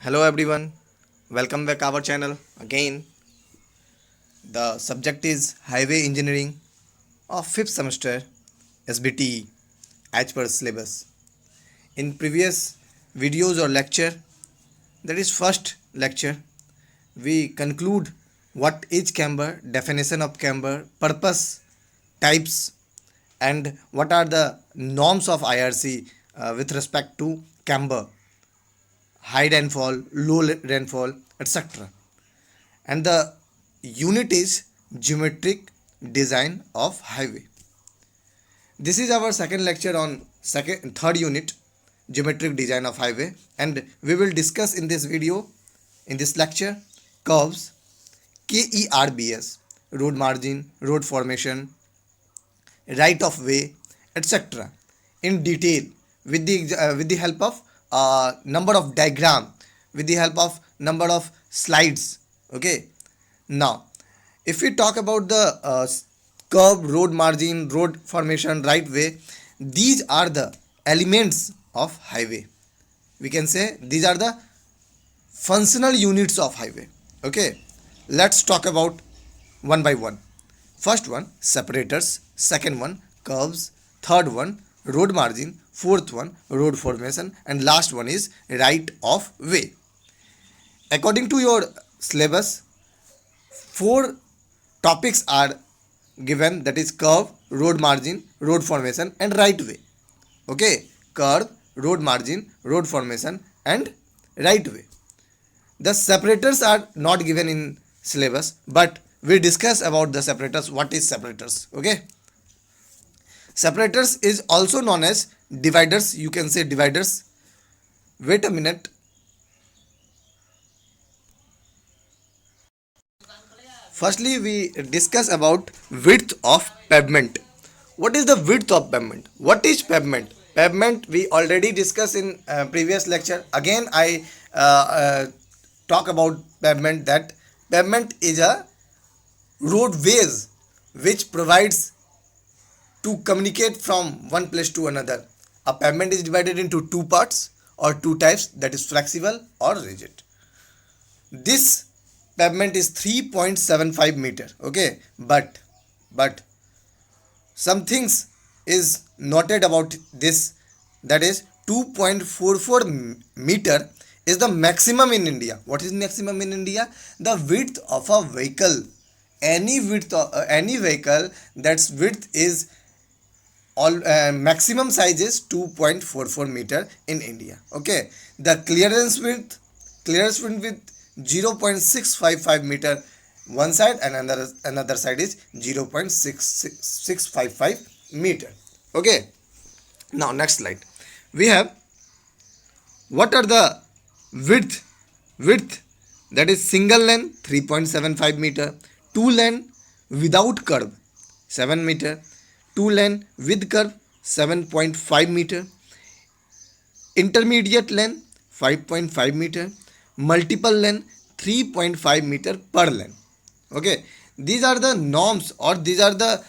Hello everyone, welcome back our channel again. The subject is Highway Engineering of 5th semester SBTE as per syllabus. In previous videos or lecture, that is first lecture, we conclude what is camber, definition of camber, purpose, types, and what are the norms of IRC with respect to camber, high rainfall, low rainfall, etc. And the unit is geometric design of highway. This is our second lecture on third unit, geometric design of highway, and we will discuss in this video, in this lecture, curves, KERBS, road margin, road formation, right of way, etc. in detail with the help of number of diagram, with the help of number of slides. Okay. Now, if we talk about the curve, road margin, road formation, right way, these are the elements of highway. We can say these are the functional units of highway. Okay, let's talk about one by one. First one, separators. Second one, curves. Third one, road margin. Fourth one, road formation. And last one is right of way. According to your syllabus, four topics are given, that is curve, road margin, road formation, and right way. Okay, curve, road margin, road formation, and right way. The separators are not given in syllabus, but we discuss about the separators. What is separators? Okay, separators is also known as dividers. You can say dividers. Wait a minute. Firstly, we discuss about width of pavement. What is the width of pavement? What is pavement? Pavement we already discussed in previous lecture. Again, I talk about pavement, that pavement is a roadways which provides to communicate from one place to another. A pavement is divided into two parts or two types, that is flexible or rigid. This pavement is 3.75 meter. Okay, but some things is noted about this, that is 2.44 meter is the maximum in India. What is maximum in India? The width of a vehicle, any width of any vehicle, that's width is all maximum size is 2.44 meter in India. Okay, the clearance width 0.655 meter one side, and another side is 0.655 meter. Okay, now next slide. We have what are the width, that is single lane 3.75 meter, two lane without curve 7 meter, two lane with curve 7.5 meter, intermediate lane 5.5 meter, multiple lane 3.5 meter per lane. Okay, these are the norms, or these are the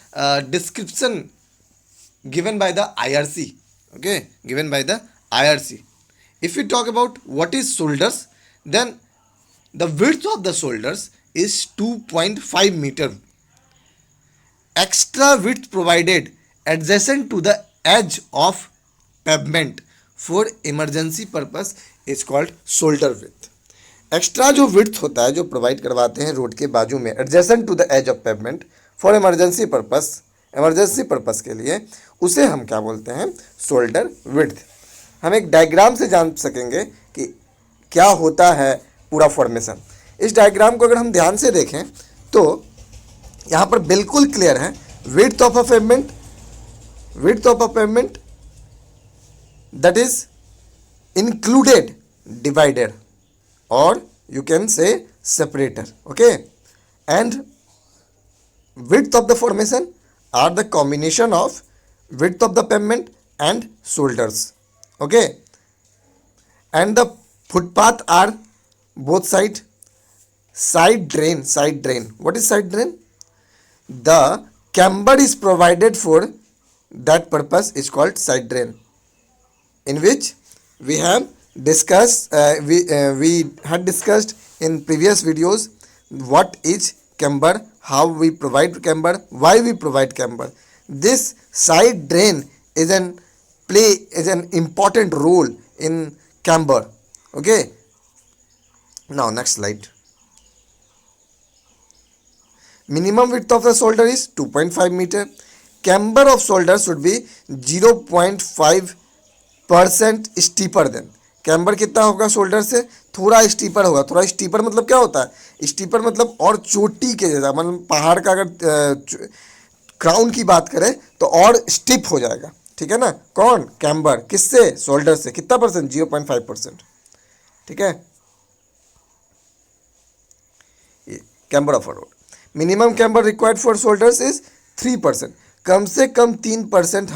description given by the IRC. Okay, given by the IRC. If we talk about what is shoulders, then the width of the shoulders is 2.5 meter. Extra width provided adjacent to the edge of pavement for emergency purpose is called shoulder width. Extra जो width होता है, जो provide करवाते हैं road के बाजू में, adjacent to the edge of pavement for emergency purpose के लिए, उसे हम क्या बोलते हैं? Shoulder width. हम एक डायग्राम से जान सकेंगे कि क्या होता है पूरा फॉर्मेशन. इस डायग्राम को अगर हम ध्यान से देखें तो यहाँ पर बिल्कुल क्लियर है. Width of a pavement that is included divider, or you can say separator. Okay, and width of the formation are the combination of width of the pavement and shoulders. Okay, and the footpath are both side drain. What is side drain? The camber is provided for that purpose is called side drain, in which we have we had discussed in previous videos what is camber, how we provide camber, why we provide camber. This side drain is an important role in camber. Okay, now next slide. Minimum width of the shoulder is 2.5 meter. Camber of shoulder should be 0.5% steeper than. Camber कितना होगा shoulder से? थोड़ा steeper होगा. थोड़ा steeper मतलब क्या होता है? स्टीपर मतलब और चोटी के जैसा, मतलब पहाड़ का अगर क्राउन की बात करें तो और स्टिप हो जाएगा. ठीक है ना. कौन? कैम्बर. किससे? शोल्डर से. कितना परसेंट? 0.5%. ठीक है. Camber of a road. Minimum camber required for shoulders is 3%. कम से कम 3%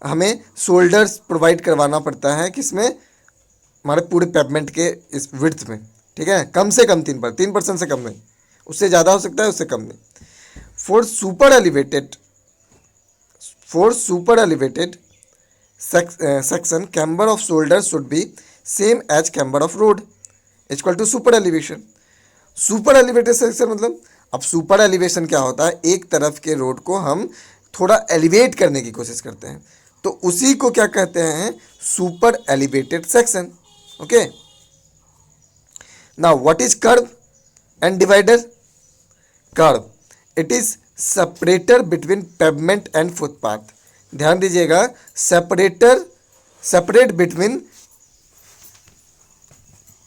हमें शोल्डर्स प्रोवाइड करवाना पड़ता है. किसमें? हमारे पूरे पेवमेंट के इस विड्थ में. ठीक है. कम से कम 3% से कम नहीं. उससे ज़्यादा हो सकता है, उससे कम नहीं. For super elevated section camber of shoulder should be same as camber of road equal to super elevation. Super elevated section मतलब, अब सुपर एलिवेशन क्या होता है? एक तरफ के रोड को हम थोड़ा एलिवेट करने की कोशिश करते हैं, तो उसी को क्या कहते हैं? Super elevated section. Okay. Now what is curve and divider? Curve, it is separator between pavement and footpath. ध्यान दीजिएगा, separate between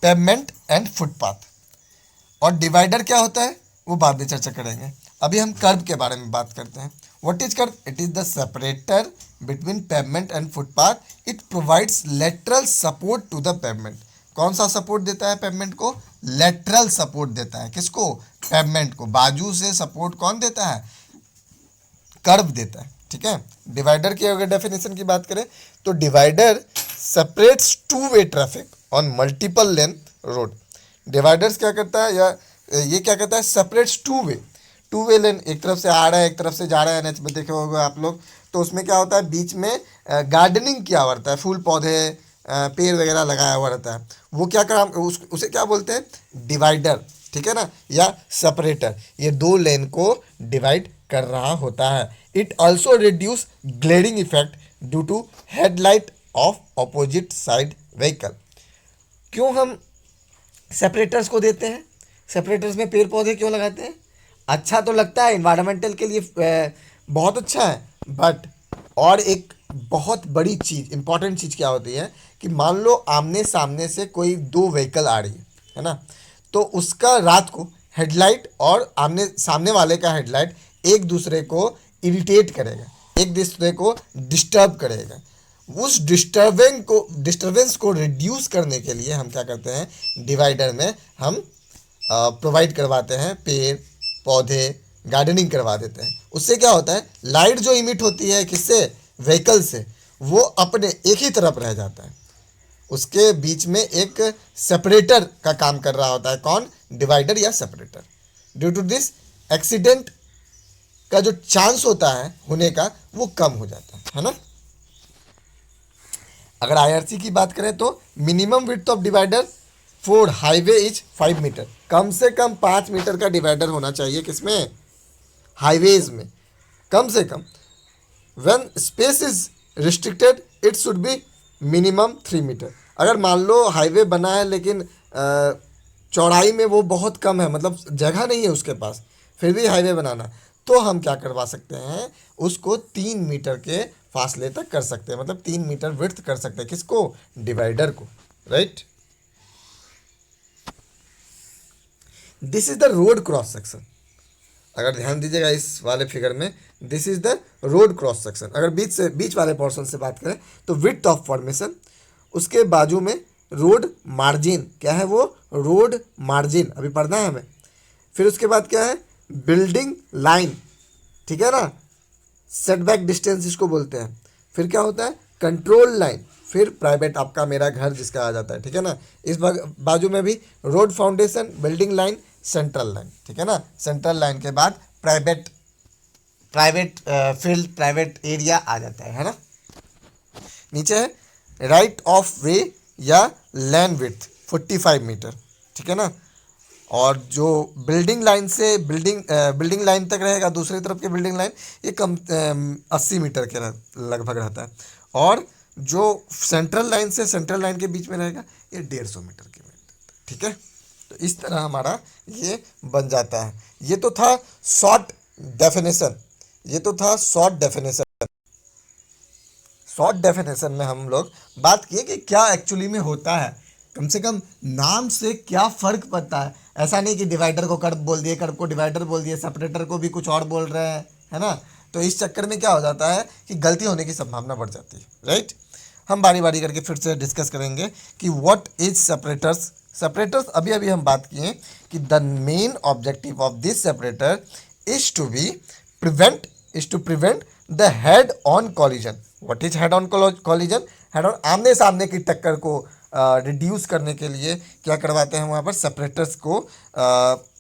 pavement and footpath. और डिवाइडर क्या होता है वो बाद में चर्चा करेंगे. अभी हम कर्व के बारे में बात करते हैं. What is curve? It is the separator between pavement and footpath. It provides lateral support to the pavement. कौन सा सपोर्ट देता है पेवमेंट को? लेटरल सपोर्ट देता है. किसको? पेवमेंट को. बाजू से सपोर्ट कौन देता है? कर्व देता है. ठीक है. डिवाइडर की अगर डेफिनेशन की बात करें तो divider separates two way traffic on multiple length road. Dividers क्या करता है, या ये क्या करता है? सेपरेट्स टू वे लेन. एक तरफ से आ रहा है, एक तरफ से जा रहा है. एनएच में देखे होगा आप लोग, तो उसमें क्या होता है? बीच में गार्डनिंग किया हुआ रहता है, फूल पौधे पेड़ वगैरह लगाया हुआ रहता है. वो क्या काम, उसे क्या बोलते हैं? डिवाइडर. ठीक है ना, या सेपरेटर. ये दो लेन को डिवाइड कर रहा होता है. It also reduce glaring effect due to headlight of opposite side vehicle. क्यों हम सेपरेटर्स को देते हैं? सेपरेटर्स में पेड़ पौधे क्यों लगाते हैं? अच्छा तो लगता है, इन्वायरमेंटल के लिए बहुत अच्छा है, बट और एक बहुत बड़ी चीज़, इंपॉर्टेंट चीज़ क्या होती है कि मान लो आमने सामने से कोई दो व्हीकल आ रही है ना, तो उसका रात को हेडलाइट और आमने सामने वाले का हेडलाइट एक दूसरे को इरिटेट करेगा, एक दूसरे को डिस्टर्ब करेगा. उस डिस्टर्बेंस को रिड्यूस करने के लिए हम क्या करते हैं? डिवाइडर में हम प्रोवाइड करवाते हैं पेड़ पौधे, गार्डनिंग करवा देते हैं. उससे क्या होता है? लाइट जो इमिट होती है किससे? व्हीकल से, वो अपने एक ही तरफ रह जाता है. उसके बीच में एक सेपरेटर का काम कर रहा होता है. कौन? डिवाइडर या separator. Due to this accident का जो चांस होता है होने का वो कम हो जाता है ना. अगर आईआरसी की बात करें तो minimum width of divider for highway is 5 metre. कम से कम 5 मीटर का डिवाइडर होना चाहिए. किसमें? हाईवेज में. कम से कम. When space is restricted it should be minimum 3 metre. अगर मान लो हाईवे बना है लेकिन चौड़ाई में वो बहुत कम है, मतलब जगह नहीं है उसके पास, फिर भी हाईवे बनाना, तो हम क्या करवा सकते हैं? उसको 3 मीटर के फासले तक कर सकते हैं, मतलब 3 मीटर विड्थ कर सकते हैं. किसको? डिवाइडर को. Right. This is the road cross section. अगर ध्यान दीजिएगा इस वाले फिगर में, this is the road cross section. अगर बीच वाले पोर्शन से बात करें तो विड्थ ऑफ फॉर्मेशन, उसके बाजू में रोड मार्जिन. क्या है वो? Road margin. अभी पढ़ना है हमें. फिर उसके बाद क्या है? Building line. ठीक है ना, सेटबैक डिस्टेंस इसको बोलते हैं. फिर क्या होता है? Control line. फिर प्राइवेट, आपका मेरा घर जिसका आ जाता है. ठीक है ना. इस बाजू में भी road foundation, building line, central line. ठीक है ना. सेंट्रल लाइन के बाद प्राइवेट फील्ड, प्राइवेट एरिया आ जाता है ना. नीचे है राइट ऑफ वे या लैन विड्थ 45 मीटर, ठीक है ना। और जो बिल्डिंग लाइन से बिल्डिंग लाइन तक रहेगा, दूसरी तरफ की बिल्डिंग लाइन, ये कम 80 मीटर के लगभग रहता है। और जो सेंट्रल लाइन से सेंट्रल लाइन के बीच में रहेगा ये 150 मीटर की रहता है, ठीक है। तो इस तरह हमारा ये बन जाता है। ये तो था शॉर्ट डेफिनेशन, ये तो था शॉर्ट डेफिनेशन। शॉर्ट डेफिनेशन में हम लोग बात किए कि क्या एक्चुअली में होता है, कम से कम नाम से क्या फ़र्क पड़ता है। ऐसा नहीं कि डिवाइडर को कर्व बोल दिए, कर्व को डिवाइडर बोल दिए, सेपरेटर को भी कुछ और बोल रहे हैं, है ना। तो इस चक्कर में क्या हो जाता है कि गलती होने की संभावना बढ़ जाती है, राइट। हम बारी बारी करके फिर से डिस्कस करेंगे कि व्हाट इज सेपरेटर्स। सेपरेटर्स अभी अभी हम बात किए कि the main objective of this separator is to prevent the head on collision. What is head on collision? Head on आमने सामने की टक्कर को रिड्यूस करने के लिए क्या करवाते हैं, वहाँ पर सेपरेटर्स को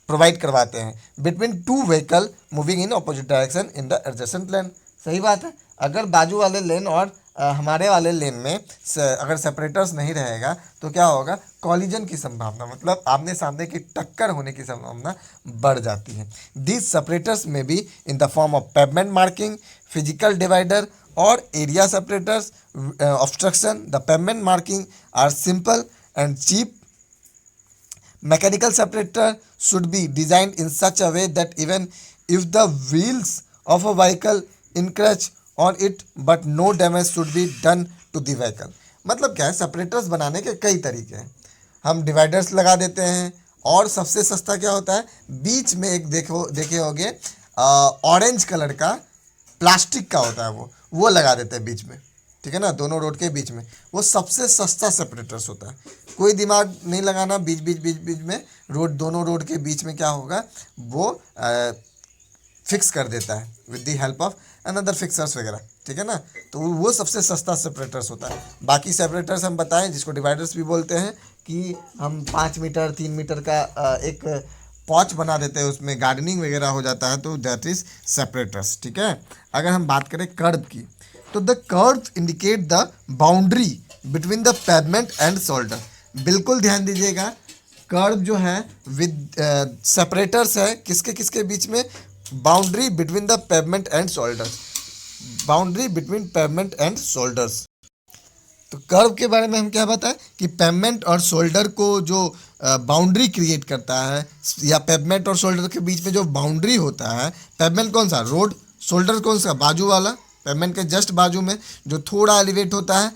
प्रोवाइड करवाते हैं between two vehicle moving in opposite direction in the adjacent lane. सही बात है। अगर बाजू वाले लेन और हमारे वाले लेन में अगर सेपरेटर्स नहीं रहेगा तो क्या होगा, कॉलिजन की संभावना, मतलब आमने सामने की टक्कर होने की संभावना बढ़ जाती है। दिस सेपरेटर्स में be in the form of pavement marking, physical divider और area separators obstruction. The pavement marking are simple and cheap. Mechanical separator should be designed in such a way that even if the wheels of a vehicle encroach on it, but no damage should be done to the vehicle. मतलब क्या है, separators बनाने के कई तरीके हैं। हम dividers लगा देते हैं, और सबसे सस्ता क्या होता है, बीच में एक देखे होगे ऑरेंज कलर का प्लास्टिक का होता है, वो लगा देते हैं बीच में, ठीक है ना, दोनों रोड के बीच में। वो सबसे सस्ता सेपरेटर्स होता है। कोई दिमाग नहीं लगाना, बीच में रोड, दोनों रोड के बीच में क्या होगा, वो फिक्स कर देता है with the help of another fixers वगैरह, ठीक है ना। तो वो सबसे सस्ता सेपरेटर्स होता है। बाकी सेपरेटर्स हम बताएं, जिसको डिवाइडर्स भी बोलते हैं, कि हम 5 मीटर 3 मीटर का एक पॉच बना देते हैं, उसमें गार्डनिंग वगैरह हो जाता है, तो दैट इज सेपरेटर्स, ठीक है। अगर हम बात करें कर्व की, तो the curve indicate the boundary between the pavement and shoulder. बिल्कुल ध्यान दीजिएगा, कर्व जो है विद सेपरेटर्स है किसके किसके बीच में, boundary between the pavement and shoulders, boundary between pavement and shoulders. तो कर्व के बारे में हम क्या बताएं कि पेवमेंट और शोल्डर को जो बाउंड्री क्रिएट करता है, या पेवमेंट और शोल्डर के बीच में जो बाउंड्री होता है, पेवमेंट कौन सा, रोड, शोल्डर कौन सा, बाजू वाला, पेवमेंट के जस्ट बाजू में जो थोड़ा एलिवेट होता है,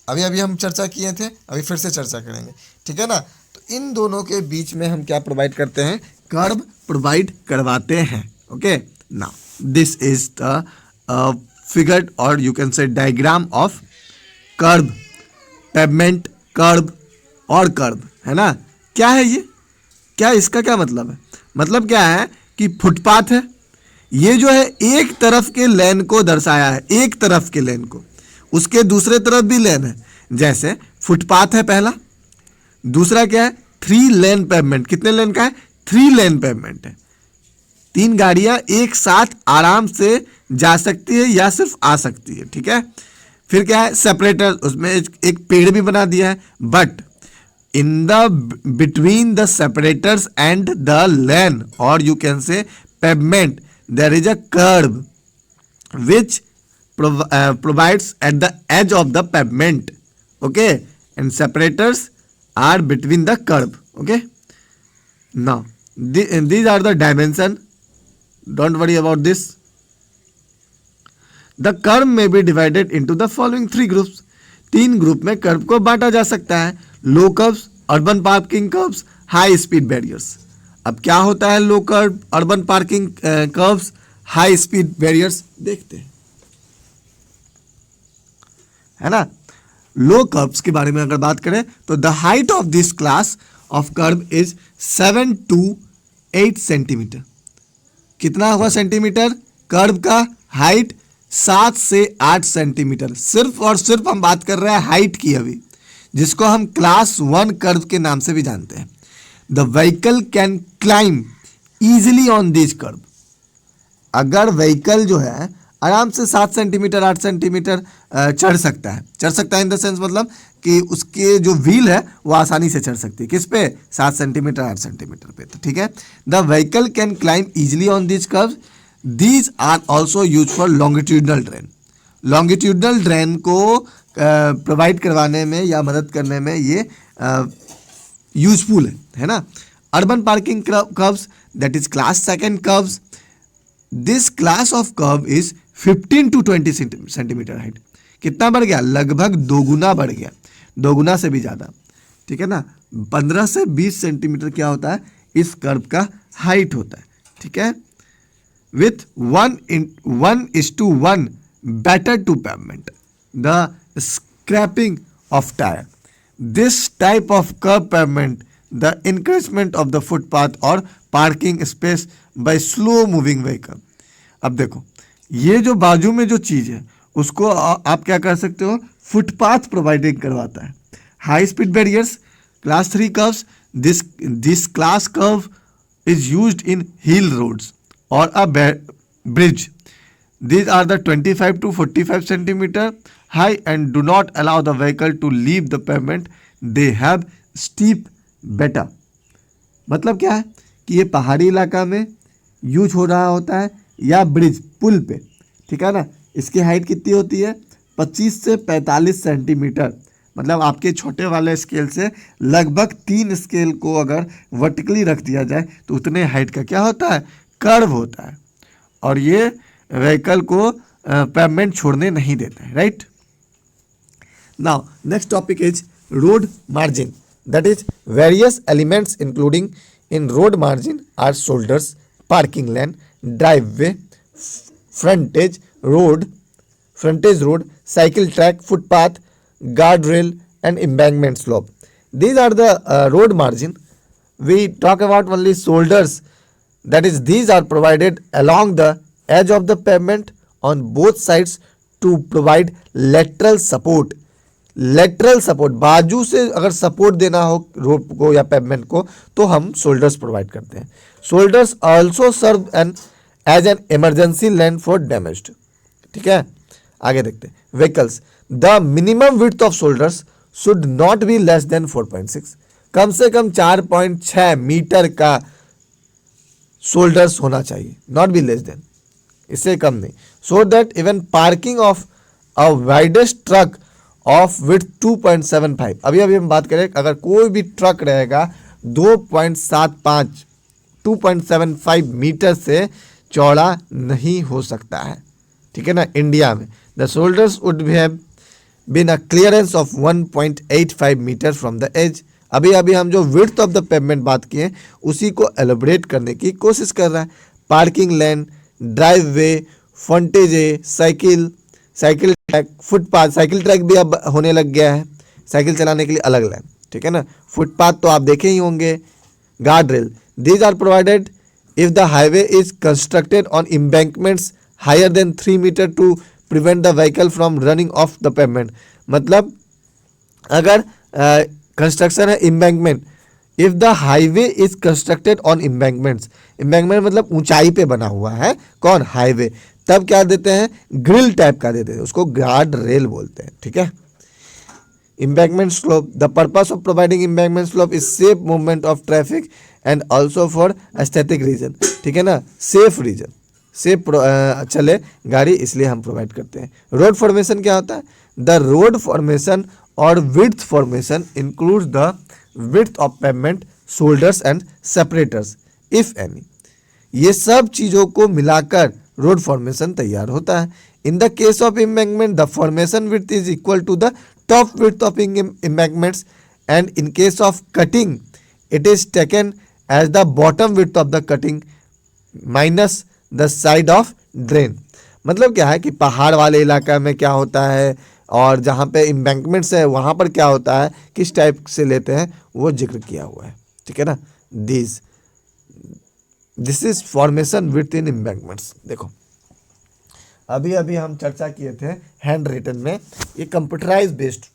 अभी हम चर्चा किए थे, अभी फिर से चर्चा करेंगे, ठीक है ना। तो इन दोनों के बीच में हम क्या प्रोवाइड करते हैं, कर्व प्रोवाइड करवाते हैं। Okay, now this is the figure और you can see diagram of curve, pavement, curve और कर्व, है ना। क्या है ये, क्या इसका क्या मतलब है, मतलब क्या है कि फुटपाथ है, ये जो है एक तरफ के लेन को दर्शाया है, एक तरफ के लेन को, उसके दूसरे तरफ भी लेन है। जैसे फुटपाथ है पहला, दूसरा क्या है, 3 लेन पेवमेंट। कितने लेन का है, 3 लेन पेवमेंट है। 3 गाड़ियां एक साथ आराम से जा सकती है या सिर्फ आ सकती है, ठीक है। फिर क्या है, सेपरेटर, उसमें एक पेड़ भी बना दिया है, but in the between the separators and the lane, और you can see pavement, there is a curve which provides at the edge of the pavement, okay, and separators are between the curve, okay. Now these are the dimension, don't worry about this. The curve may be divided into the following 3 groups. 3 group में curve को बांटा जा सकता है, low curves, urban parking curves, high speed barriers. अब क्या होता है low curve, urban parking curves, high speed barriers, देखते हैं, है ना। लो कर्व्स के बारे में अगर बात करें तो the height of this class of curve is 7 to 8 centimetre. कितना होगा सेंटीमीटर, कर्व का हाइट 7 से 8 सेंटीमीटर। सिर्फ और सिर्फ हम बात कर रहे हैं हाइट की अभी, जिसको हम क्लास 1 कर्व के नाम से भी जानते हैं। The vehicle can climb easily on this curve. अगर व्हीकल जो है आराम से 7 सेंटीमीटर 8 सेंटीमीटर चढ़ सकता है इन द सेंस मतलब कि उसके जो व्हील है वो आसानी से चढ़ सकती है। किस पे? 7 सेंटीमीटर 8 सेंटीमीटर पे। तो ठीक है, the vehicle can climb easily on this curves. These are also use for longitudinal drain. Longitudinal drain को प्रोवाइड करवाने में या मदद करने में ये यूजफुल है ना। Urban parking curves, that is class second curves. This class of curve is 15 to 20 centimetre height. कितना बढ़ गया? लगभग दोगुना बढ़ गया, दोगुना से भी ज़्यादा। ठीक है ना, 15 से 20 सेंटीमीटर क्या होता है? इस कर्व का हाइट होता है। ठीक है, with 1:1 better to pavement, the scraping of tire. This type of curb pavement, the encroachment of the footpath or parking space by slow moving vehicle. अब देखो, ये जो बाजू में जो चीज़ है उसको आप क्या कर सकते हो? फुटपाथ प्रोवाइडिंग करवाता है। High speed barriers, class 3 curves, this class curve is used in hill roads or a bridge. These are the 25 to 45 centimeter high and do not allow the vehicle to leave the pavement. They have steep beta. मतलब क्या है कि ये पहाड़ी इलाका में use हो रहा होता है या ब्रिज पुल पे। ठीक है ना, इसकी हाइट कितनी होती है? 25 से 45 सेंटीमीटर। मतलब आपके छोटे वाले स्केल से लगभग 3 स्केल को अगर वर्टिकली रख दिया जाए तो उतने हाइट का क्या होता है? कर्व होता है। और ये व्हीकल को पेवमेंट छोड़ने नहीं देता है। Right, now next topic is road margin, that is various elements including in road margin are shoulders, parking lane, driveway, frontage road, cycle track, footpath, guardrail and embankment slope. These are the road margin. We talk about only shoulders, that is these are provided along the edge of the pavement on both sides to provide lateral support. Lateral support, बाजू से अगर support देना हो road को या pavement को तो हम शोल्डर्स प्रोवाइड करते हैं। Shoulders also serve as an emergency lane for damaged. ठीक है, आगे देखते हैं। Vehicles, the minimum width of shoulders should not be less than 4.6। कम से कम 4.6 मीटर का शोल्डर्स होना चाहिए, नॉट बी लेस देन, इससे कम नहीं। So that even parking of a widest truck of width 2.75। अभी हम बात करें, अगर कोई भी ट्रक रहेगा 2.75 मीटर से चौड़ा नहीं हो सकता है। ठीक है ना, इंडिया में the shoulders would have been a clearance of 1.85 metre from the edge. अभी हम जो विड्थ ऑफ द पेवमेंट बात किए उसी को एलोबरेट करने की कोशिश कर रहा है। Parking lane, driveway, frontage, cycle track, footpath, cycle track भी अब होने लग गया है साइकिल चलाने के लिए अलग लेन। ठीक है ना, फुटपाथ तो आप देखे ही होंगे। Guard rail, these are provided if the highway is constructed on embankments higher than 3 metre to prevent the vehicle from running off the pavement. मतलब अगर कंस्ट्रक्शन है embankment, if the highway is constructed on embankments, embankment मतलब ऊंचाई पे बना हुआ है, कौन? हाईवे, तब क्या देते हैं? ग्रिल टाइप का देते हैं, उसको गार्ड रेल बोलते हैं। ठीक है, embankment slope, the purpose of providing embankment slope is safe movement of traffic and also for aesthetic reason. ठीक है ना, सेफ रीजन, सेफ चले गाड़ी, इसलिए हम प्रोवाइड करते हैं। रोड फॉर्मेशन क्या होता है? द रोड फॉर्मेशन और width formation includes the width of pavement, shoulders and separators if any. ये सब चीज़ों को मिलाकर रोड फॉर्मेशन तैयार होता है। In the case of embankment the formation width is equal to the top width of embankments, and in case of cutting it is taken as the bottom width of the cutting minus the side of drain. मतलब क्या है कि पहाड़ वाले इलाका में क्या होता है और जहाँ पे embankments है वहाँ पर क्या होता है, किस टाइप से लेते हैं वो जिक्र किया हुआ है। ठीक है ना, this is formation width in embankments। देखो अभी हम चर्चा किए थे हैंड रिटन में, ये कंप्यूटराइज बेस्ड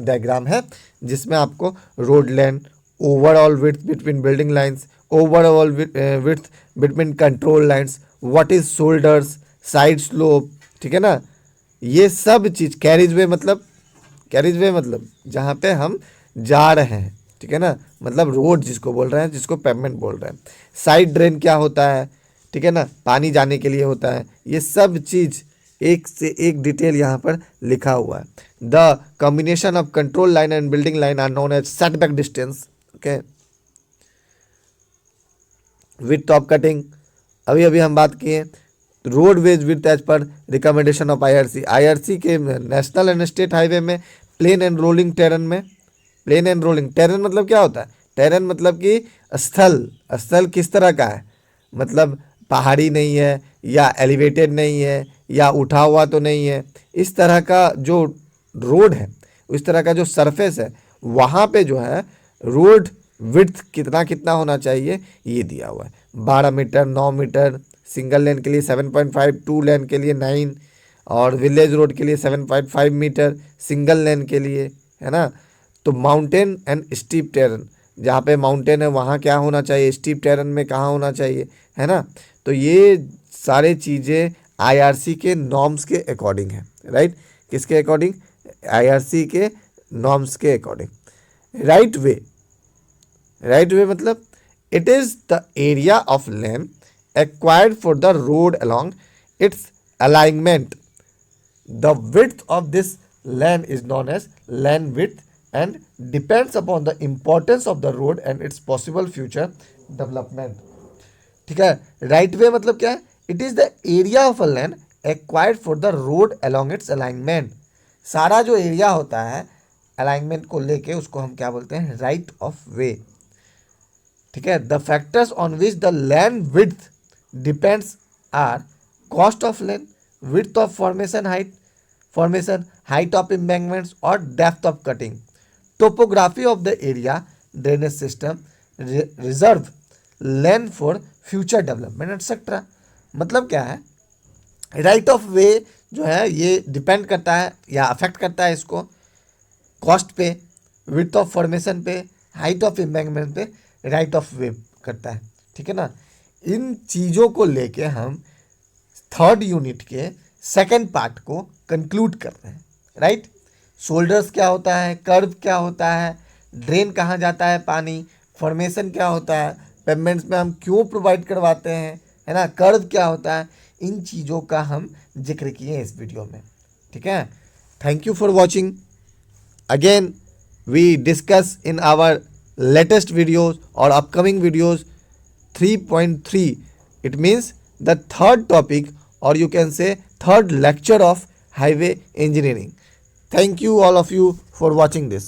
डायग्राम है जिसमें आपको road lane, overall width between building lines, overall width between contour lines, what is shoulders, side slope, ठीक है ना। ये सब चीज़ कैरिज वे मतलब जहाँ पे हम जा रहे हैं, ठीक है ना, मतलब रोड जिसको बोल रहे हैं, जिसको पेवमेंट बोल रहे हैं। साइड ड्रेन क्या होता है, ठीक है ना, पानी जाने के लिए होता है। ये सब चीज़ एक से एक डिटेल यहाँ पर लिखा हुआ है। The combination of control line and building line are known as setback distance. Okay, width of cutting, अभी अभी हम बात किए। Road ways width as per recommendation of IRC के नेशनल एंड स्टेट हाईवे में प्लेन एंड रोलिंग टेरन में, plain and rolling terrain मतलब क्या होता है, टेरन मतलब कि स्थल किस तरह का है, मतलब पहाड़ी नहीं है या एलिवेटेड नहीं है या उठा हुआ तो नहीं है, इस तरह का जो रोड है, इस तरह का जो सरफेस है, वहाँ पे जो है रोड विड्थ कितना कितना होना चाहिए ये दिया हुआ है। 12 मीटर, 9 मीटर, सिंगल लेन के लिए 7.5, 2 लेन के लिए 9 और विलेज रोड के लिए 7.5 मीटर सिंगल लेन के लिए, है ना। तो माउंटेन एंड स्टीप टेरन, जहाँ पे माउंटेन है वहाँ क्या होना चाहिए, स्टीप टेरन में कहाँ होना चाहिए, है ना। तो ये सारे चीज़ें आईआरसी के नॉर्म्स के अकॉर्डिंग है, राइट। किसके अकॉर्डिंग, आईआरसी के नॉर्म्स के अकॉर्डिंग। राइट वे मतलब it is the area of land acquired for the road along its alignment. The width of this land is known as land width and depends upon the importance of the road and its possible future development. ठीक है। Right way मतलब क्या है, it is the area of a land acquired for the road along its alignment. सारा जो area होता है alignment को लेके उसको हम क्या बोलते हैं, राइट ऑफ वे। ठीक है। The factors on which the land width depends are cost of land, width of formation, height of embankments और depth of cutting, topography of the area, drainage system, reserve land for future development etc. मतलब क्या है, right of वे जो है ये depend करता है या अफेक्ट करता है इसको कॉस्ट पे, विड्थ ऑफ फॉर्मेशन पे, हाइट ऑफ एम्बैंकमेंट पे, राइट ऑफ वे करता है। ठीक है ना। इन चीज़ों को लेके हम थर्ड यूनिट के सेकंड पार्ट को कंक्लूड कर रहे हैं, राइट। शोल्डर्स क्या होता है, कर्व क्या होता है, ड्रेन कहाँ जाता है पानी, फॉर्मेशन क्या होता है, पेमेंट्स में हम क्यों प्रोवाइड करवाते हैं, है ना, कर्व क्या होता है, इन चीज़ों का हम जिक्र किए इस वीडियो में। ठीक है। Thank you for watching. Again we discuss in our latest videos और upcoming videos 3.3, it means the third topic or you can say third lecture of highway engineering. Thank you all of you for watching this.